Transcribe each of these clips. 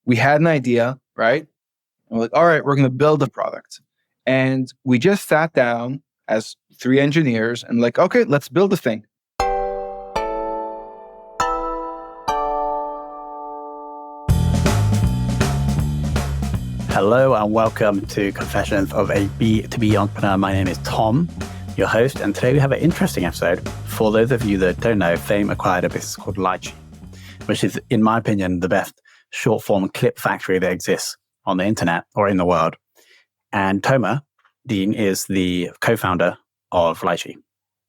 we had an idea, right? And we're like, all right, we're going to build a product. And we just sat down as three engineers and like, okay, let's build the thing. Hello and welcome to Confessions of a B2B Entrepreneur. My name is Tom, your host, and today we have an interesting episode. For those of you that don't know, Fame acquired a business called Lychee, which is, in my opinion, the best short-form clip factory that exists on the internet or in the world. And Tomer Dean is the co-founder of Lychee.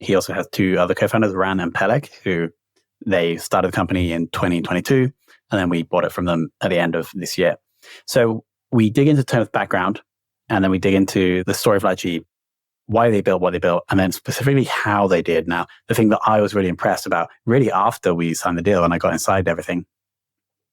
He also has two other co-founders, Ran and Peleg, who they started the company in 2022, and then we bought it from them at the end of this year. So we dig into Tomer's background, and then we dig into the story of Lychee, why they built what they built, and then specifically how they did. Now, the thing that I was really impressed about, really after we signed the deal and I got inside everything,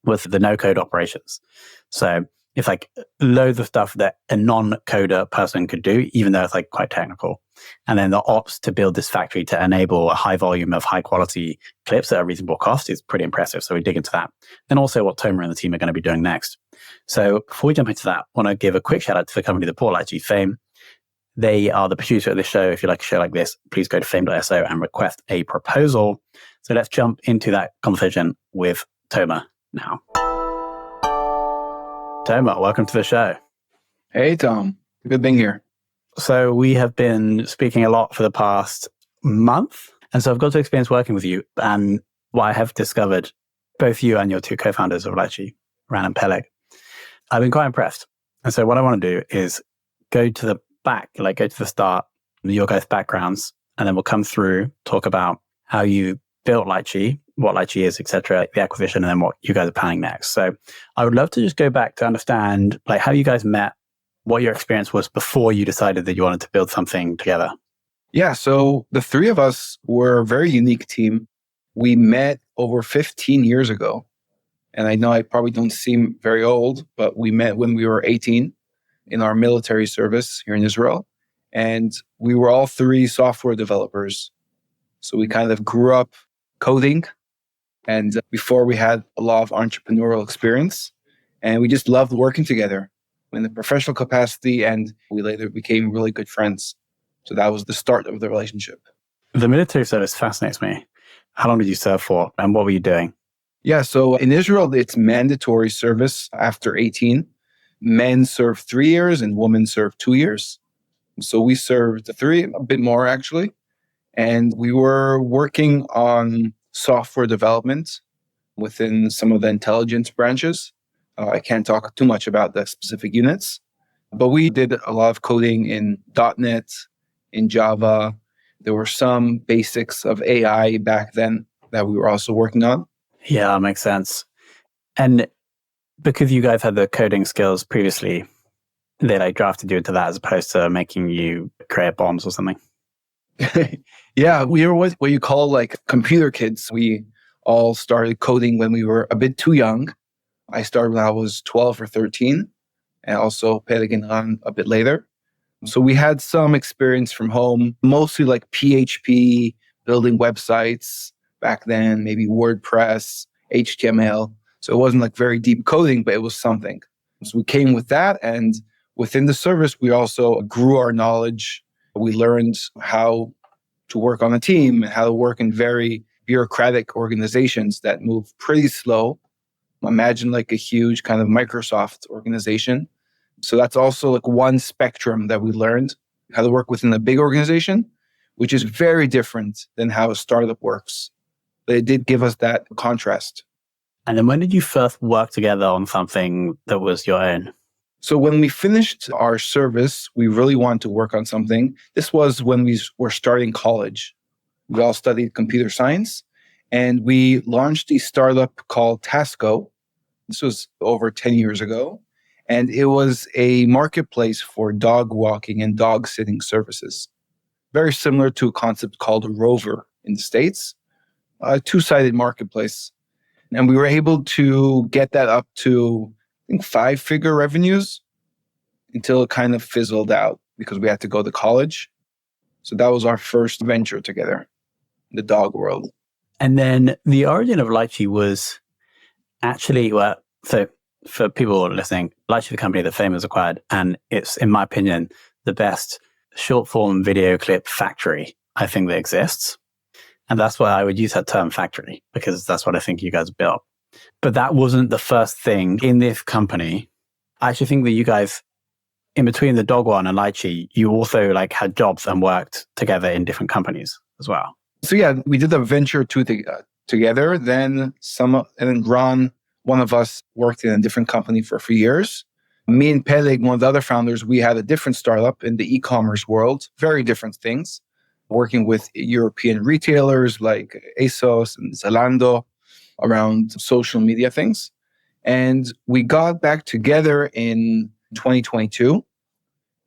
was the no-code operations. So it's like loads of stuff that a non-coder person could do, even though it's like quite technical. And then the ops to build this factory to enable a high volume of high quality clips at a reasonable cost is pretty impressive. So we dig into that. And also what Tomer and the team are going to be doing next. So before we jump into that, I want to give a quick shout out to the company that bought Lychee, Fame. They are the producer of this show. If you like a show like this, please go to fame.so and request a proposal. So let's jump into that conversation with Tomer now. Tomer, welcome to the show. Hey, Tom. Good being here. So we have been speaking a lot for the past month. And so I've got to experience working with you. And what I have discovered, both you and your two co-founders of Lychee, Ran and Peleg, I've been quite impressed. And so what I want to do is go to the back, like go to the start, your guys' backgrounds, and then we'll come through, talk about how you built Lychee, what Lychee is, etc., the acquisition, and then what you guys are planning next. So I would love to just go back to understand like how you guys met, what your experience was before you decided that you wanted to build something together. Yeah, so the three of us were a very unique team. We met over 15 years ago. And I know I probably don't seem very old, but we met when we were 18 in our military service here in Israel. And we were all three software developers. So we kind of grew up coding. And before we had a lot of entrepreneurial experience. And we just loved working together in the professional capacity. And we later became really good friends. So that was the start of the relationship. The military service fascinates me. How long did you serve for? And what were you doing? Yeah, so in Israel, it's mandatory service after 18. Men serve 3 years and women serve 2 years. So we served 3, a bit more actually. And we were working on software development within some of the intelligence branches. I can't talk too much about the specific units, but we did a lot of coding in .NET, in Java. There were some basics of AI back then that we were also working on. Yeah, that makes sense. And because you guys had the coding skills previously, they like drafted you into that as opposed to making you create bombs or something. Yeah, we were what you call like computer kids. We all started coding when we were a bit too young. I started when I was 12 or 13, and also Peleg and Ran a bit later. So we had some experience from home, mostly like PHP, building websites back then, maybe WordPress, HTML. So it wasn't like very deep coding, but it was something. So we came with that. And within the service, we also grew our knowledge. We learned how to work on a team and how to work in very bureaucratic organizations that move pretty slow. Imagine like a huge kind of Microsoft organization. So that's also like one spectrum that we learned, how to work within a big organization, which is very different than how a startup works. But it did give us that contrast. And then when did you first work together on something that was your own? So when we finished our service, we really wanted to work on something. This was when we were starting college. We all studied computer science, and we launched a startup called Tasco. This was over 10 years ago. And it was a marketplace for dog walking and dog sitting services. Very similar to a concept called Rover in the States, a two-sided marketplace. And we were able to get that up to, I think, 5-figure revenues until it kind of fizzled out because we had to go to college. So that was our first venture together, the dog world. And then the origin of Lychee was actually, well, so For people listening, Lychee, the company that Fame has acquired, and it's, in my opinion, the best short form video clip factory I think that exists. And that's why I would use that term factory, because that's what I think you guys built. But that wasn't the first thing in this company. I actually think that you guys, in between the dog one and Lychee, you also like had jobs and worked together in different companies as well. So yeah, we did the venture together. Then Ron, one of us, worked in a different company for a few years. Me and Peleg, one of the other founders, we had a different startup in the e-commerce world, very different things, working with European retailers like ASOS and Zalando around social media things. And we got back together in 2022.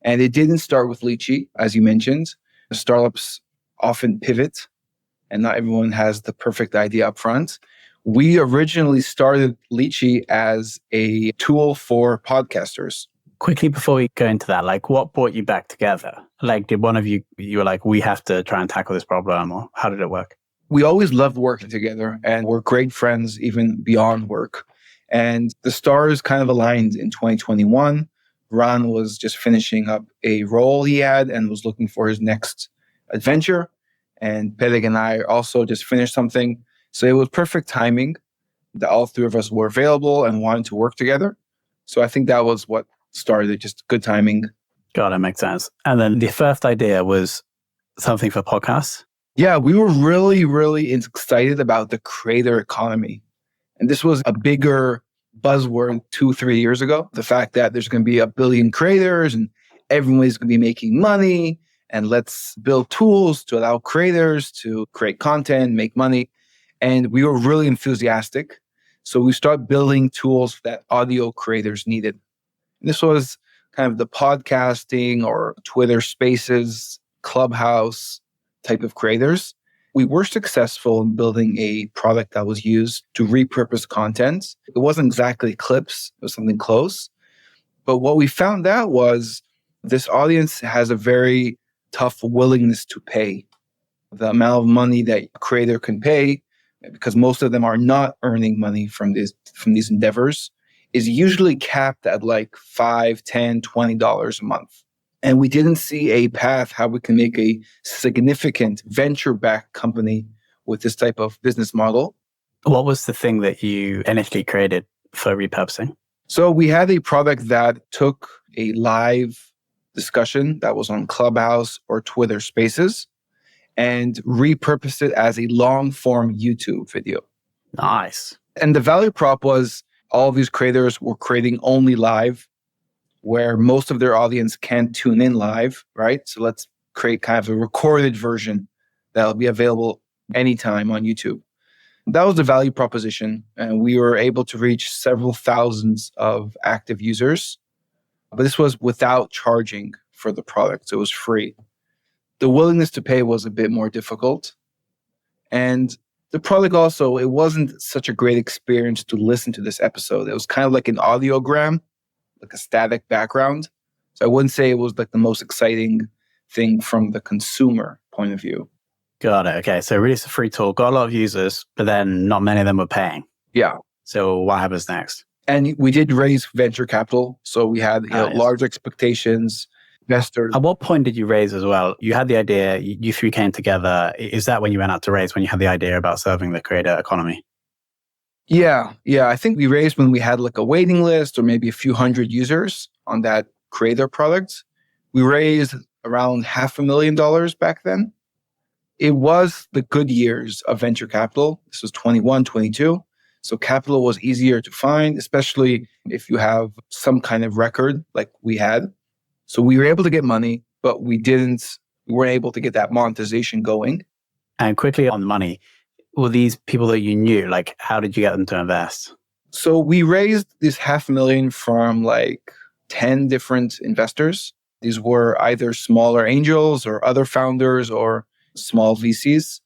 And it didn't start with Lychee, as you mentioned. Startups often pivot, and not everyone has the perfect idea up front. We originally started Lychee as a tool for podcasters. Quickly before we go into that, like what brought you back together? Like did one of you were like, we have to try and tackle this problem, or how did it work? We always loved working together and we're great friends even beyond work. And the stars kind of aligned in 2021. Ron was just finishing up a role he had and was looking for his next adventure. And Peleg and I also just finished something. So it was perfect timing that all three of us were available and wanted to work together. So I think that was what started, just good timing. God, that makes sense. And then the first idea was something for podcasts? Yeah, we were really, really excited about the creator economy. And this was a bigger buzzword 2-3 years ago. The fact that there's going to be 1 billion creators and everyone's going to be making money. And let's build tools to allow creators to create content, make money. And we were really enthusiastic. So we started building tools that audio creators needed. And this was kind of the podcasting or Twitter Spaces, Clubhouse type of creators. We were successful in building a product that was used to repurpose content. It wasn't exactly clips, it was something close. But what we found out was this audience has a very tough willingness to pay. The amount of money that a creator can pay, because most of them are not earning money from these endeavors, is usually capped at like $5, $10, $20 a month. And we didn't see a path how we can make a significant venture-backed company with this type of business model. What was the thing that you initially created for repurposing? So we had a product that took a live discussion that was on Clubhouse or Twitter Spaces and repurposed it as a long-form YouTube video. Nice. And the value prop was all of these creators were creating only live, where most of their audience can't tune in live, right? So let's create kind of a recorded version that'll be available anytime on YouTube. That was the value proposition. And we were able to reach several thousands of active users. But this was without charging for the product. So it was free. The willingness to pay was a bit more difficult. And the product also, it wasn't such a great experience to listen to this episode. It was kind of like an audiogram, like a static background. So I wouldn't say it was like the most exciting thing from the consumer point of view. Got it. Okay. So release a free tool, got a lot of users, but then not many of them were paying. Yeah. So what happens next? And we did raise venture capital. So we had large expectations, investors. At what point did you raise as well? You had the idea, you three came together. Is that when you went out to raise, when you had the idea about serving the creator economy? Yeah. I think we raised when we had like a waiting list or maybe a few hundred users on that creator product. We raised around $500,000 back then. It was the good years of venture capital. This was 21, 22. So capital was easier to find, especially if you have some kind of record like we had. So we were able to get money, but we weren't able to get that monetization going. And quickly on the money, were these people that you knew? Like, how did you get them to invest? So we raised this $500,000 from like 10 different investors. These were either smaller angels or other founders or small VCs.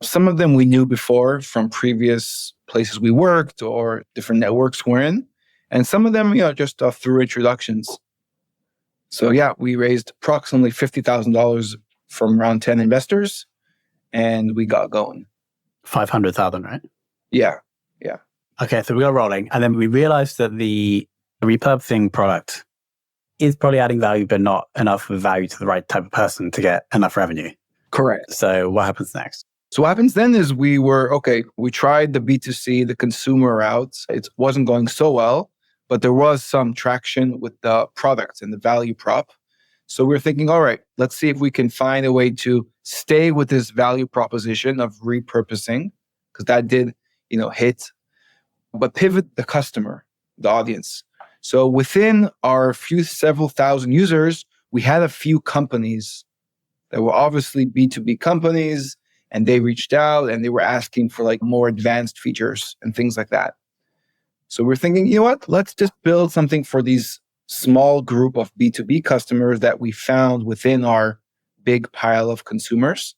Some of them we knew before from previous places we worked or different networks we're in. And some of them, just through introductions. So yeah, we raised approximately $50,000 from around 10 investors and we got going. 500,000, right? Yeah. Okay, so we got rolling. And then we realized that the repurposing product is probably adding value, but not enough value to the right type of person to get enough revenue. Correct. So what happens next? So what happens then is we tried the B2C, the consumer route. It wasn't going so well, but there was some traction with the product and the value prop. So we're thinking, all right, let's see if we can find a way to stay with this value proposition of repurposing, because that did, hit, but pivot the customer, the audience. So within our several thousand users, we had a few companies that were obviously B2B companies, and they reached out and they were asking for like more advanced features and things like that. So we're thinking, you know what? Let's just build something for these small group of B2B customers that we found within our big pile of consumers.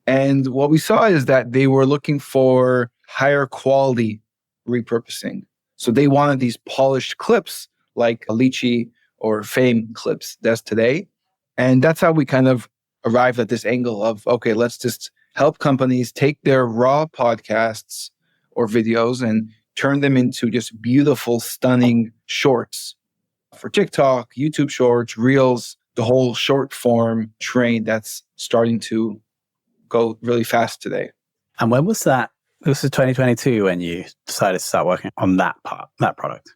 And what we saw is that they were looking for higher quality repurposing. So they wanted these polished clips like a Lychee or Fame clips does today. And that's how we kind of arrived at this angle of, okay, let's just help companies take their raw podcasts or videos and turn them into just beautiful, stunning shorts for TikTok, YouTube shorts, Reels, the whole short form train that's starting to go really fast today. And when was that? This was 2022 when you decided to start working on that product.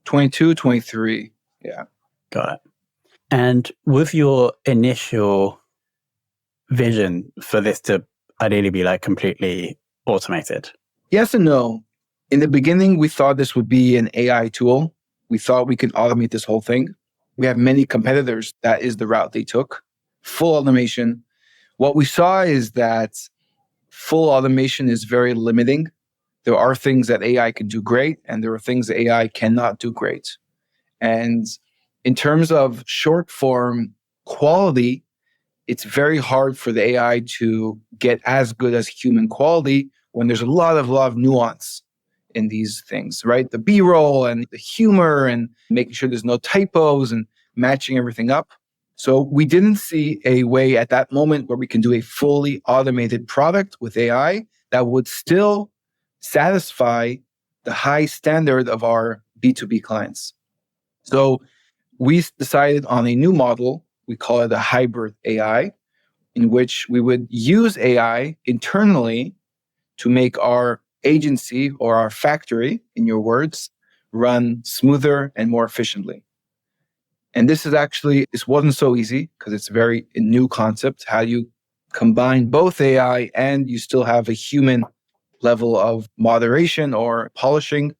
22, 23. Yeah. Got it. And with your initial vision for this to ideally be like completely automated? Yes and no. In the beginning, we thought this would be an AI tool. We thought we could automate this whole thing. We have many competitors. That is the route they took. Full automation. What we saw is that full automation is very limiting. There are things that AI can do great, and there are things that AI cannot do great. And in terms of short form quality, it's very hard for the AI to get as good as human quality when there's a lot of nuance in these things, right? The B-roll and the humor and making sure there's no typos and matching everything up. So we didn't see a way at that moment where we can do a fully automated product with AI that would still satisfy the high standard of our B2B clients. So we decided on a new model. We call it a hybrid AI, in which we would use AI internally to make our agency or our factory, in your words, run smoother and more efficiently. And this wasn't so easy because it's a very new concept. How you combine both AI and you still have a human level of moderation or polishing.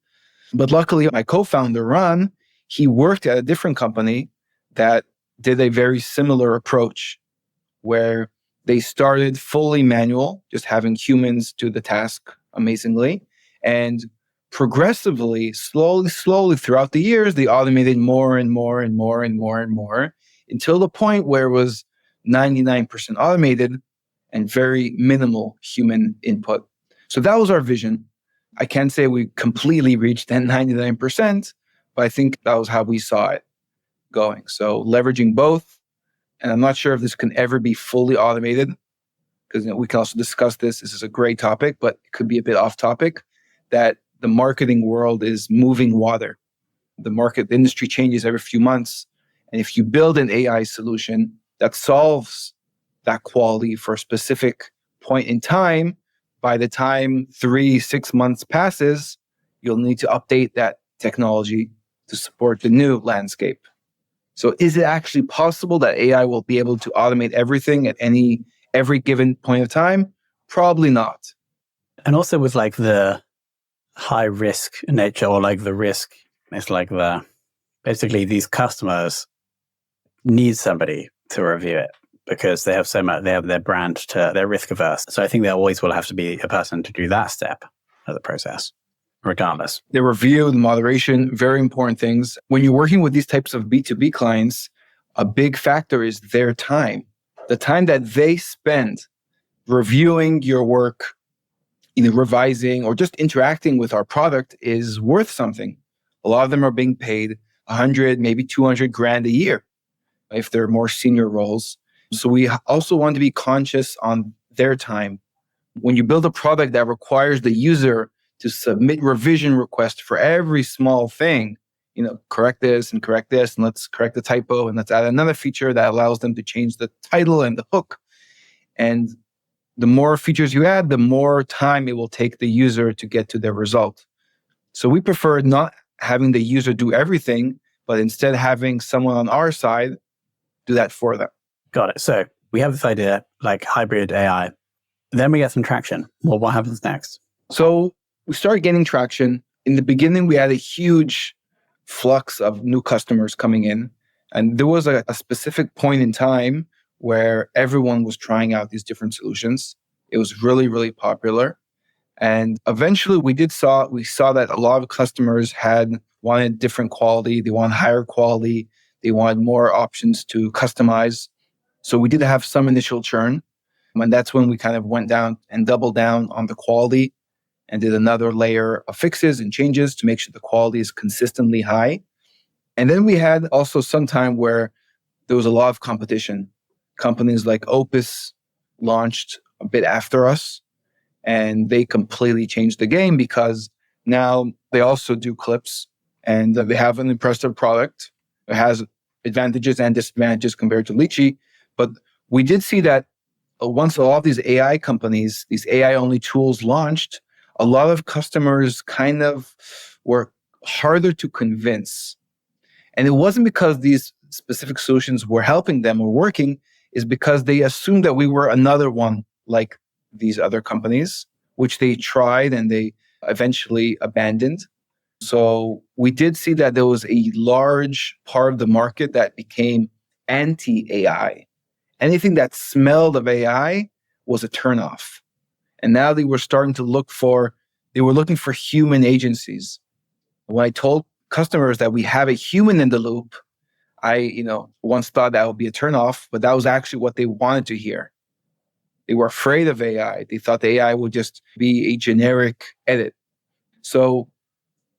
But luckily, my co-founder, Ron, he worked at a different company that did a very similar approach where they started fully manual, just having humans do the task amazingly. And progressively, slowly throughout the years, they automated more and more and more and more and more until the point where it was 99% automated and very minimal human input. So that was our vision. I can't say we completely reached that 99%, but I think that was how we saw it going. So leveraging both. And I'm not sure if this can ever be fully automated, because we can also discuss this. This is a great topic, but it could be a bit off topic, that the marketing world is moving water. The industry changes every few months. And if you build an AI solution that solves that quality for a specific point in time, by the time 3-6 months passes, you'll need to update that technology to support the new landscape. So is it actually possible that AI will be able to automate everything at every given point of time? Probably not. And also with like the high risk nature, or like the risk, it's like basically these customers need somebody to review it because they have their brand they're risk averse. So I think there always will have to be a person to do that step of the process, regardless. The review, the moderation, very important things. When you're working with these types of B2B clients, a big factor is their time. The time that they spend reviewing your work, either revising or just interacting with our product is worth something. A lot of them are being paid 100, maybe 200 grand a year if they're more senior roles. So we also want to be conscious on their time. When you build a product that requires the user to submit revision requests for every small thing. Correct this and let's correct the typo and let's add another feature that allows them to change the title and the hook. And the more features you add, the more time it will take the user to get to their result. So we prefer not having the user do everything, but instead having someone on our side do that for them. Got it. So we have this idea like hybrid AI. Then we get some traction. Well, what happens next? So we started getting traction. In the beginning, we had a huge flux of new customers coming in. And there was a specific point in time where everyone was trying out these different solutions. It was really, really popular. And eventually we saw that a lot of customers had wanted different quality. They wanted higher quality. They wanted more options to customize. So we did have some initial churn. And that's when we kind of went down and doubled down on the quality and did another layer of fixes and changes to make sure the quality is consistently high. And then we had also some time where there was a lot of competition. Companies like Opus launched a bit after us, and they completely changed the game because now they also do clips and they have an impressive product. It has advantages and disadvantages compared to Lychee. But we did see that once all of these AI companies, these AI-only tools launched, a lot of customers kind of were harder to convince. And it wasn't because these specific solutions were helping them or working, is because they assumed that we were another one like these other companies, which they tried and they eventually abandoned. So we did see that there was a large part of the market that became anti-AI. Anything that smelled of AI was a turnoff. And now they were looking for human agencies. When I told customers that we have a human in the loop, I once thought that would be a turnoff, but that was actually what they wanted to hear. They were afraid of AI. They thought the AI would just be a generic edit. So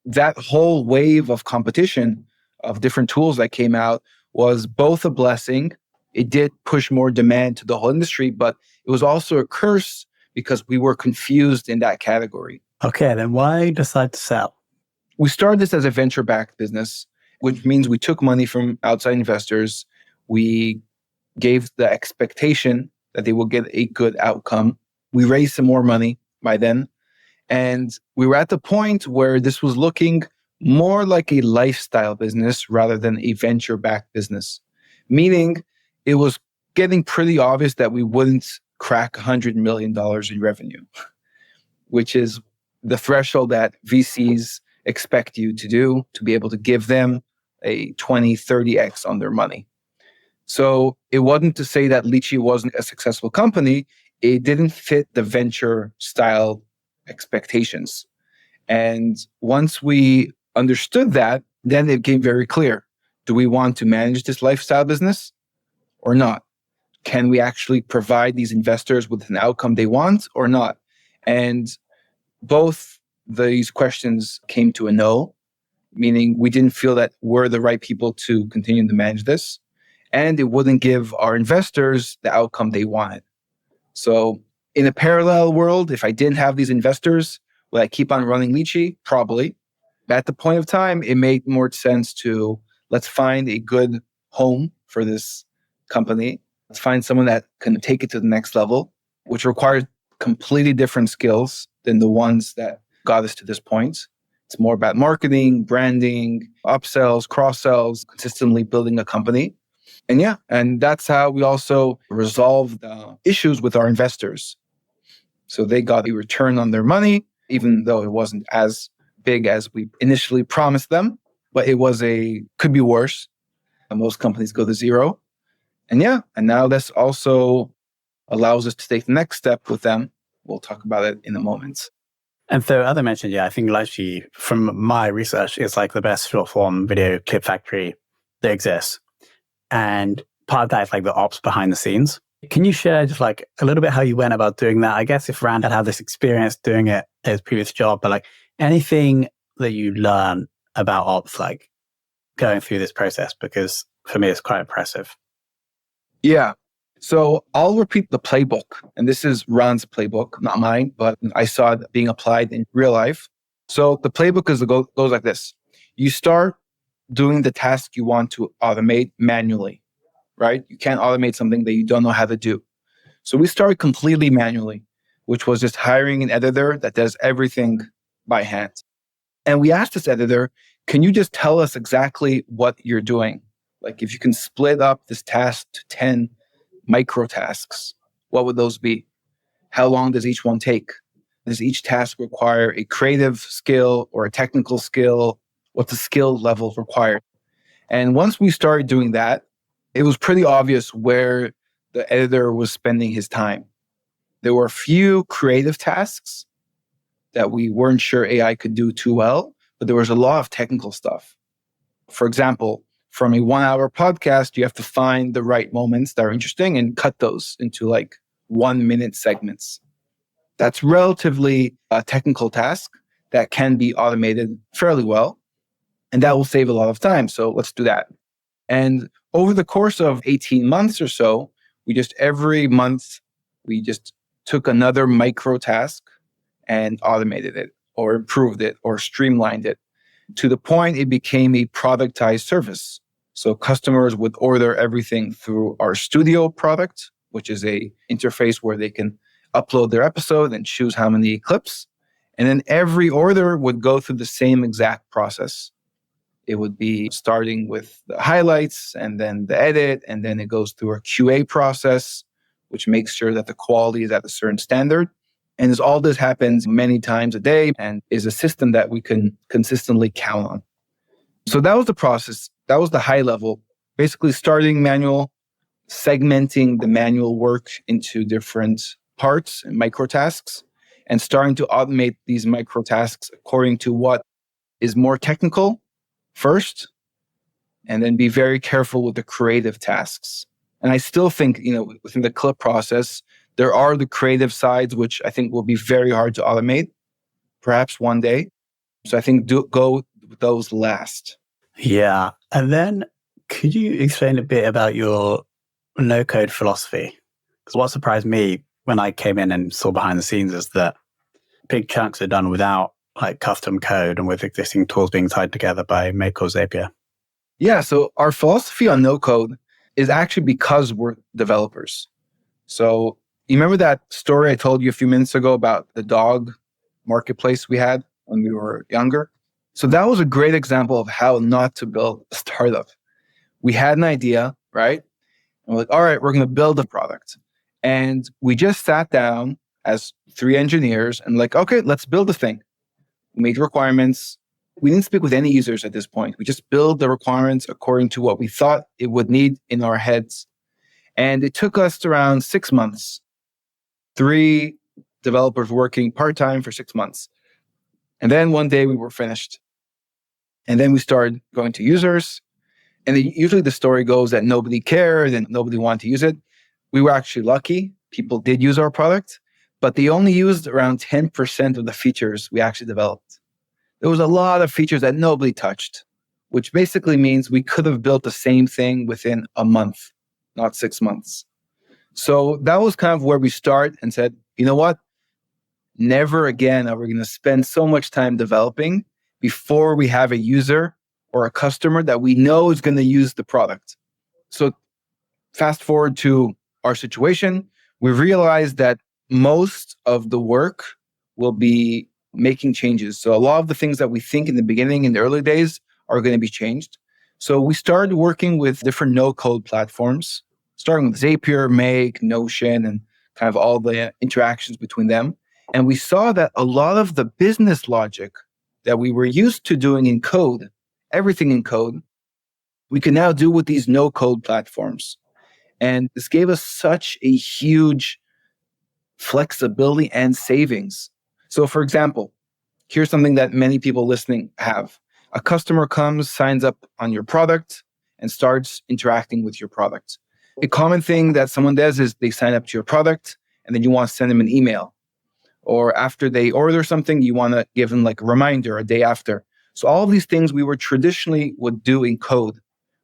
that whole wave of competition of different tools that came out was both a blessing. It did push more demand to the whole industry, but it was also a curse because we were confused in that category. Okay, then why decide to sell? We started this as a venture-backed business, which means we took money from outside investors. We gave the expectation that they will get a good outcome. We raised some more money by then. And we were at the point where this was looking more like a lifestyle business rather than a venture-backed business. Meaning it was getting pretty obvious that we wouldn't crack $100 million in revenue, which is the threshold that VCs expect you to do to be able to give them a 20, 30x on their money. So it wasn't to say that Lychee wasn't a successful company. It didn't fit the venture style expectations. And once we understood that, then it became very clear. Do we want to manage this lifestyle business or not? Can we actually provide these investors with an outcome they want or not? And both these questions came to a no, meaning we didn't feel that we're the right people to continue to manage this. And it wouldn't give our investors the outcome they wanted. So in a parallel world, if I didn't have these investors, would I keep on running Lychee? Probably. At the point of time, it made more sense to let's find a good home for this company. Let's find someone that can take it to the next level, which requires completely different skills than the ones that got us to this point. It's more about marketing, branding, upsells, cross-sells, consistently building a company. And that's how we also resolved issues with our investors. So they got a return on their money, even though it wasn't as big as we initially promised them, but could be worse. Most companies go to zero. And now this also allows us to take the next step with them. We'll talk about it in a moment. And so, as I mentioned, I think Lychee, from my research, is like the best short form video clip factory that exists. And part of that is like the ops behind the scenes. Can you share just like a little bit how you went about doing that? I guess if Rand had this experience doing it at his previous job, but like anything that you learn about ops, like going through this process, because for me, it's quite impressive. Yeah. So I'll repeat the playbook. And this is Rand's playbook, not mine, but I saw it being applied in real life. So the playbook goes like this. You start doing the task you want to automate manually, right? You can't automate something that you don't know how to do. So we started completely manually, which was just hiring an editor that does everything by hand. And we asked this editor, can you just tell us exactly what you're doing? Like if you can split up this task to 10 micro tasks, what would those be? How long does each one take? Does each task require a creative skill or a technical skill? What's the skill level required? And once we started doing that, it was pretty obvious where the editor was spending his time. There were a few creative tasks that we weren't sure AI could do too well, but there was a lot of technical stuff. For example, from a 1 hour podcast, you have to find the right moments that are interesting and cut those into like 1 minute segments. That's relatively a technical task that can be automated fairly well, and that will save a lot of time. So let's do that. And over the course of 18 months or so, every month, we just took another micro task and automated it or improved it or streamlined it to the point it became a productized service. So customers would order everything through our studio product, which is a interface where they can upload their episode and choose how many clips. And then every order would go through the same exact process. It would be starting with the highlights and then the edit, and then it goes through a QA process, which makes sure that the quality is at a certain standard. And as all this happens many times a day and is a system that we can consistently count on. So that was the process. That was the high level, basically starting manual, segmenting the manual work into different parts and micro tasks, and starting to automate these micro tasks according to what is more technical first, and then be very careful with the creative tasks. And I still think, within the clip process, there are the creative sides, which I think will be very hard to automate, perhaps one day. So I think go with those last. Yeah. And then could you explain a bit about your no-code philosophy? Because what surprised me when I came in and saw behind the scenes is that big chunks are done without like custom code and with existing tools being tied together by Make or Zapier. Yeah. So our philosophy on no code is actually because we're developers. So you remember that story I told you a few minutes ago about the dog marketplace we had when we were younger? So that was a great example of how not to build a startup. We had an idea, right? And we're like, all right, we're going to build a product. And we just sat down as 3 engineers and like, okay, let's build the thing. We made requirements. We didn't speak with any users at this point. We just build the requirements according to what we thought it would need in our heads. And it took us around 6 months, 3 developers working part-time for 6 months. And then one day we were finished. And then we started going to users. And usually the story goes that nobody cared and nobody wanted to use it. We were actually lucky. People did use our product, but they only used around 10% of the features we actually developed. There was a lot of features that nobody touched, which basically means we could have built the same thing within a month, not 6 months. So that was kind of where we start and said, you know what? Never again are we going to spend so much time developing before we have a user or a customer that we know is going to use the product. So fast forward to our situation, we realized that most of the work will be making changes. So a lot of the things that we think in the beginning, in the early days, are going to be changed. So we started working with different no-code platforms, starting with Zapier, Make, Notion, and kind of all the interactions between them. And we saw that a lot of the business logic that we were used to doing in code, everything in code, we can now do with these no-code platforms. And this gave us such a huge flexibility and savings. So for example, here's something that many people listening have. A customer comes, signs up on your product, and starts interacting with your product. A common thing that someone does is they sign up to your product, and then you want to send them an email. Or after they order something, you want to give them like a reminder a day after. So all of these things we would do in code,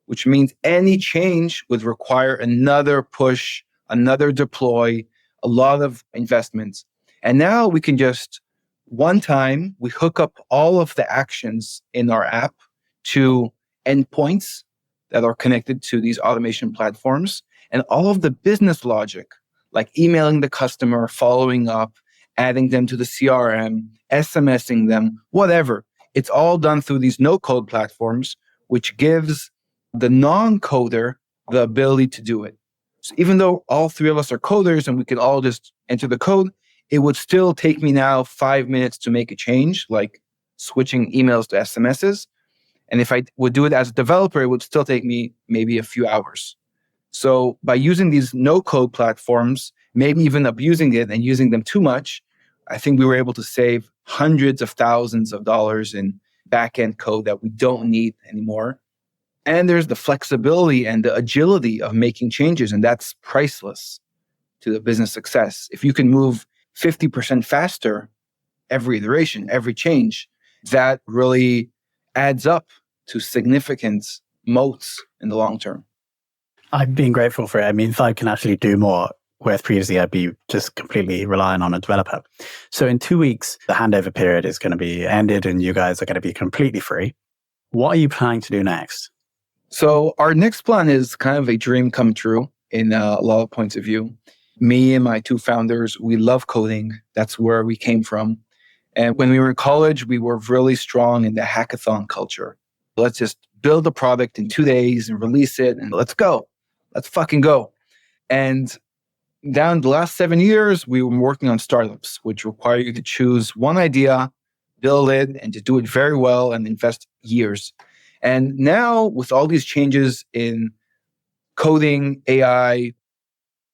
which means any change would require another push, another deploy, a lot of investments. And now we can just one time we hook up all of the actions in our app to endpoints that are connected to these automation platforms, and all of the business logic, like emailing the customer, following up, adding them to the CRM, SMSing them, whatever. It's all done through these no-code platforms, which gives the non-coder the ability to do it. So even though all three of us are coders and we can all just enter the code, it would still take me now 5 minutes to make a change, like switching emails to SMSs. And if I would do it as a developer, it would still take me maybe a few hours. So by using these no-code platforms, maybe even abusing it and using them too much, I think we were able to save hundreds of thousands of dollars in back-end code that we don't need anymore. And there's the flexibility and the agility of making changes, and that's priceless to the business success. If you can move 50% faster every iteration, every change, that really adds up to significant moats in the long term. I've been grateful for it. I mean, if I can actually do more, whereas previously I'd be just completely relying on a developer. So in 2 weeks, the handover period is going to be ended and you guys are going to be completely free. What are you planning to do next? So our next plan is kind of a dream come true in a lot of points of view. Me and my two founders, we love coding. That's where we came from. And when we were in college, we were really strong in the hackathon culture. Let's just build a product in 2 days and release it and let's go. Let's fucking go. And down the last 7 years, we were working on startups, which require you to choose one idea, build it, and to do it very well and invest years. And now with all these changes in coding, AI,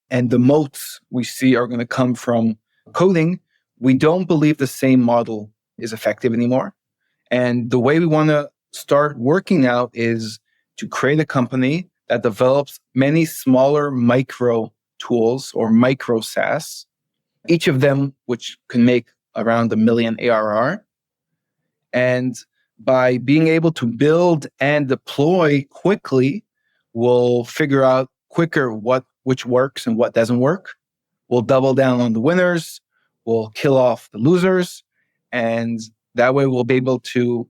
and the moats we see are going to come from coding, we don't believe the same model is effective anymore. And the way we want to start working now is to create a company that develops many smaller micro tools or micro SaaS, each of them which can make around 1 million ARR. And by being able to build and deploy quickly, we'll figure out quicker which works and what doesn't work. We'll double down on the winners. We'll kill off the losers. And that way we'll be able to,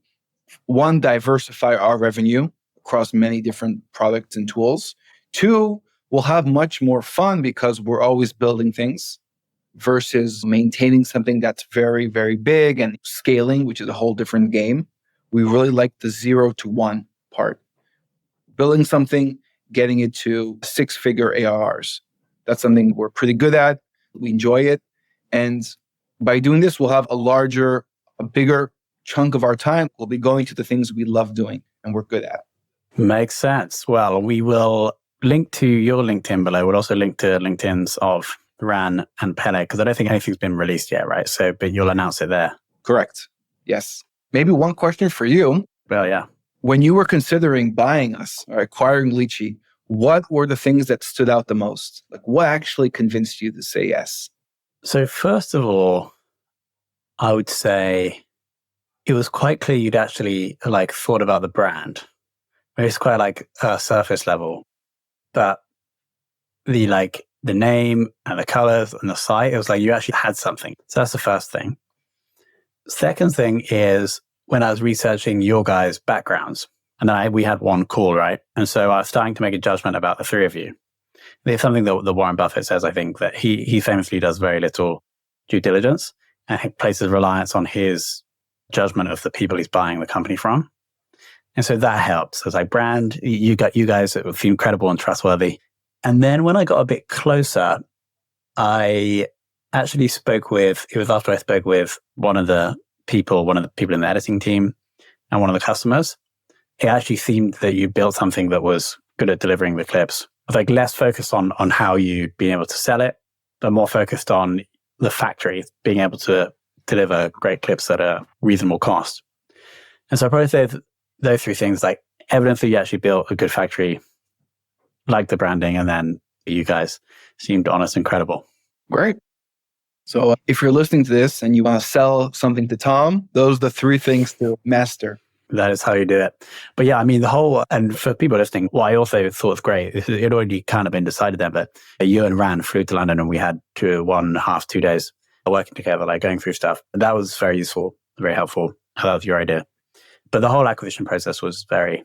one, diversify our revenue across many different products and tools. Two, we'll have much more fun because we're always building things versus maintaining something that's very, very big and scaling, which is a whole different game. We really like the 0 to 1 part. Building something, getting it to 6-figure ARRs. That's something we're pretty good at. We enjoy it. And by doing this, we'll have a bigger chunk of our time. We'll be going to the things we love doing and we're good at. Makes sense. Well, we will link to your LinkedIn below. We'll also link to LinkedIn's of Ran and Pele, because I don't think anything's been released yet, right? So, but you'll announce it there. Correct. Yes. Maybe one question for you. Well, yeah. When you were considering buying us or acquiring Lychee, what were the things that stood out the most? Like what actually convinced you to say yes? So first of all, I would say it was quite clear you'd actually thought about the brand. It's quite like a surface level, but the name and the colors and the site, it was like you actually had something. So that's the first thing. Second thing is when I was researching your guys' backgrounds, and then we had one call, right? And so I was starting to make a judgment about the three of you. There's something that Warren Buffett says, I think, that he famously does very little due diligence and he places reliance on his judgment of the people he's buying the company from. And so that helps. As I brand, you guys feel credible and trustworthy. And then when I got a bit closer, I actually it was after I spoke with one of the people in the editing team and one of the customers. It actually seemed that you built something that was good at delivering the clips. It was less focused on how you'd been able to sell it, but more focused on the factory being able to deliver great clips at a reasonable cost. And so I probably say those three things, evidence that you actually built a good factory, like the branding, and then you guys seemed honest and credible. Great. So if you're listening to this and you want to sell something to Tom, those are the three things to master. That is how you do it. But yeah, I mean, and for people listening, what I also thought was great, it had already kind of been decided then, but you and Ran flew to London and we had 2 days working together, like going through stuff. That was very useful, very helpful. I love your idea. But the whole acquisition process was very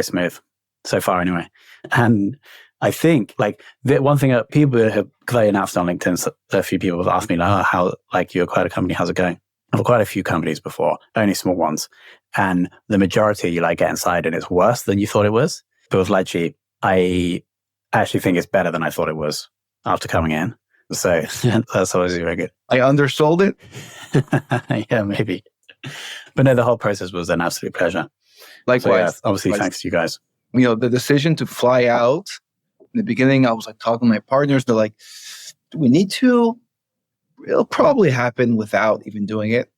smooth so far anyway. And I think like the one thing that people have, because I announced on LinkedIn, so a few people have asked me like, how like you acquired a company, how's it going? I've acquired a few companies before, only small ones. And the majority you like get inside and it's worse than you thought it was. But with Lychee, I actually think it's better than I thought it was after coming in. So that's always very good. I undersold it. Yeah, maybe. But no, the whole process was an absolute pleasure. Likewise. So, yeah, obviously, thanks to you guys. You know, the decision to fly out, in the beginning, I was like talking to my partners. They're like, do we need to? It'll probably happen without even doing it.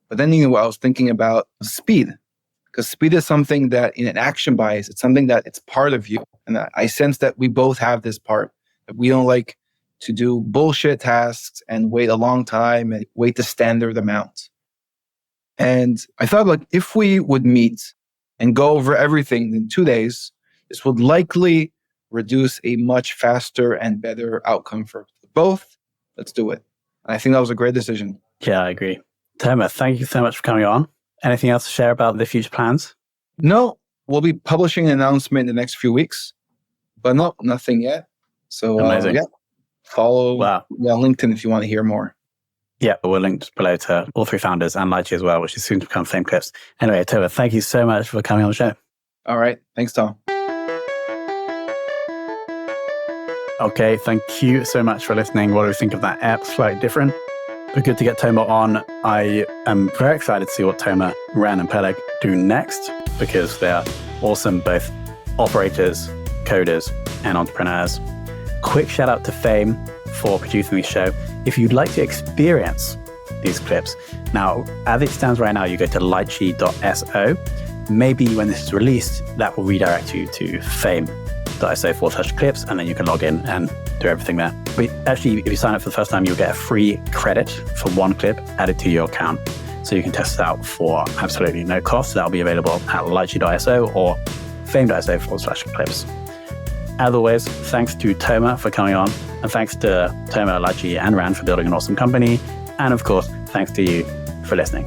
But then, you know, I was thinking about speed. Because speed is something that in an action bias, it's something that it's part of you. And I sense that we both have this part. That we don't like to do bullshit tasks and wait a long time and wait the standard amount. And I thought, like, if we would meet and go over everything in 2 days, this would likely reduce a much faster and better outcome for both. Let's do it. And I think that was a great decision. Yeah, I agree. Toma, thank you so much for coming on. Anything else to share about the future plans? No, we'll be publishing an announcement in the next few weeks, but no, nothing yet. So amazing. Yeah, follow LinkedIn if you want to hear more. Yeah, we're linked below to all three founders and Lychee as well, which is soon to become Fame Clips. Anyway, Toma, thank you so much for coming on the show. All right. Thanks, Tom. Okay, thank you so much for listening. What do we think of that app? Slightly different, but good to get Toma on. I am very excited to see what Toma, Ran, and Peleg do next because they are awesome, both operators, coders, and entrepreneurs. Quick shout out to Fame for producing this show. If you'd like to experience these clips, now, as it stands right now, you go to lychee.so. Maybe when this is released, that will redirect you to fame.so/clips, and then you can log in and do everything there. But actually, if you sign up for the first time, you'll get a free credit for one clip added to your account. So you can test it out for absolutely no cost. That'll be available at lychee.so or fame.so/clips. As always, thanks to Toma for coming on, and thanks to Toma, Lychee, and Ran for building an awesome company. And of course, thanks to you for listening.